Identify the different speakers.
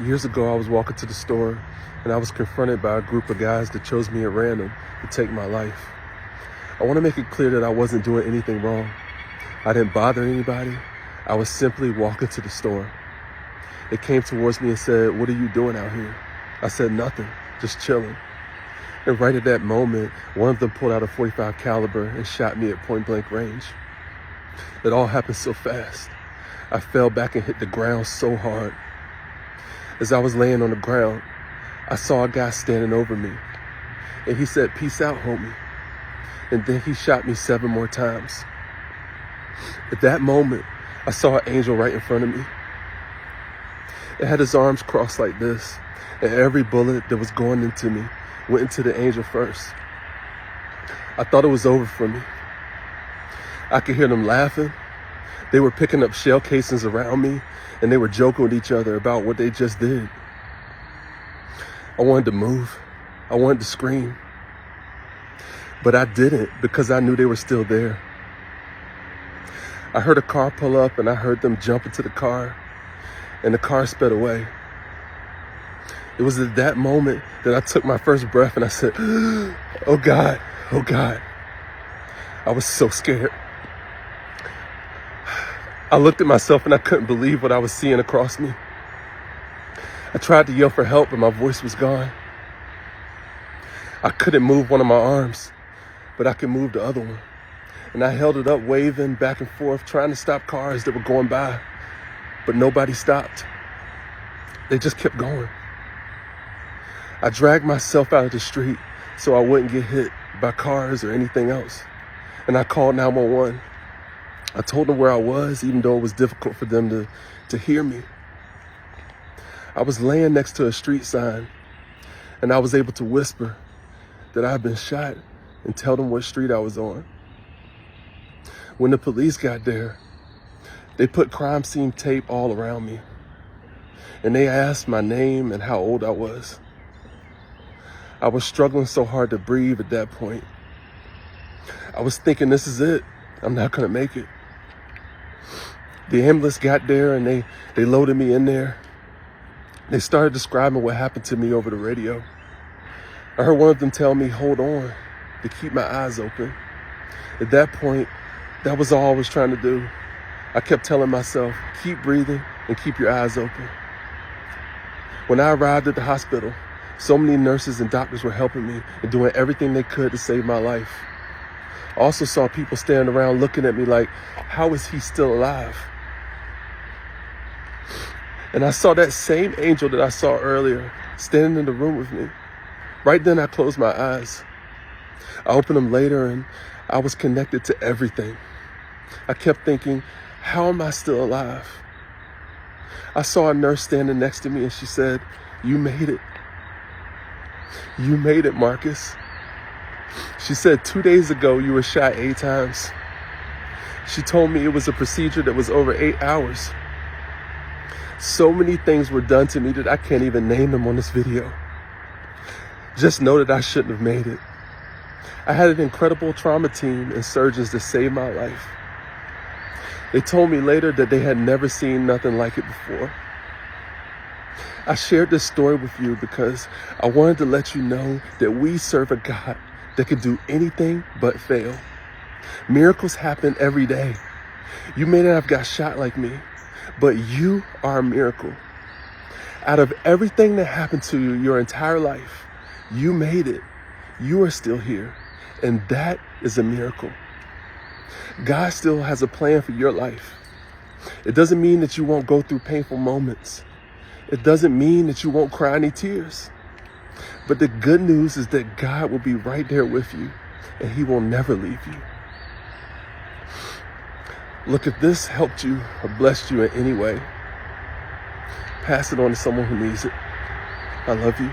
Speaker 1: Years ago, I was walking to the store and I was confronted by a group of guys that chose me at random to take my life. I want to make it clear that I wasn't doing anything wrong. I didn't bother anybody. I was simply walking to the store. They came towards me and said, "What are you doing out here?" I said, "Nothing, just chilling." And right at that moment, one of them pulled out a .45 caliber and shot me at point blank range. It all happened so fast. I fell back and hit the ground so hard. As I was laying on the ground, I saw a guy standing over me, and he said, "Peace out, homie." And then he shot me 7 more times. At that moment, I saw an angel right in front of me. It had his arms crossed like this, and every bullet that was going into me went into the angel first. I thought it was over for me. I could hear them laughing. They were picking up shell casings around me, and they were joking with each other about what they just did. I wanted to move. I wanted to scream. But I didn't, because I knew they were still there. I heard a car pull up, and I heard them jump into the car, and the car sped away. It was at that moment that I took my first breath and I said, "Oh God, oh God." I was so scared. I looked at myself and I couldn't believe what I was seeing across me. I tried to yell for help, but my voice was gone. I couldn't move one of my arms, but I could move the other one. And I held it up, waving back and forth, trying to stop cars that were going by, but nobody stopped. They just kept going. I dragged myself out of the street so I wouldn't get hit by cars or anything else. And I called 911. I told them where I was, even though it was difficult for them to hear me. I was laying next to a street sign, and I was able to whisper that I had been shot and tell them what street I was on. When the police got there, they put crime scene tape all around me, and they asked my name and how old I was. I was struggling so hard to breathe at that point. I was thinking, this is it. I'm not gonna make it. The ambulance got there and they loaded me in there. They started describing what happened to me over the radio. I heard one of them tell me, "Hold on," to keep my eyes open. At that point, that was all I was trying to do. I kept telling myself, keep breathing and keep your eyes open. When I arrived at the hospital, so many nurses and doctors were helping me and doing everything they could to save my life. I also saw people standing around looking at me like, how is he still alive? And I saw that same angel that I saw earlier standing in the room with me. Right then I closed my eyes. I opened them later and I was connected to everything. I kept thinking, how am I still alive? I saw a nurse standing next to me and she said, "You made it. You made it, Marcus." She said, 2 days ago, you were shot 8 times. She told me it was a procedure that was over 8 hours. So many things were done to me that I can't even name them on this video. Just know that I shouldn't have made it. I had an incredible trauma team and surgeons that saved my life. They told me later that they had never seen nothing like it before. I shared this story with you because I wanted to let you know that we serve a God that can do anything but fail. Miracles happen every day. You may not have got shot like me, but you are a miracle. Out of everything that happened to you your entire life, you made it. You are still here, and that is a miracle. God still has a plan for your life. It doesn't mean that you won't go through painful moments. It doesn't mean that you won't cry any tears. But the good news is that God will be right there with you, and he will never leave you. Look, if this helped you or blessed you in any way, pass it on to someone who needs it. I love you.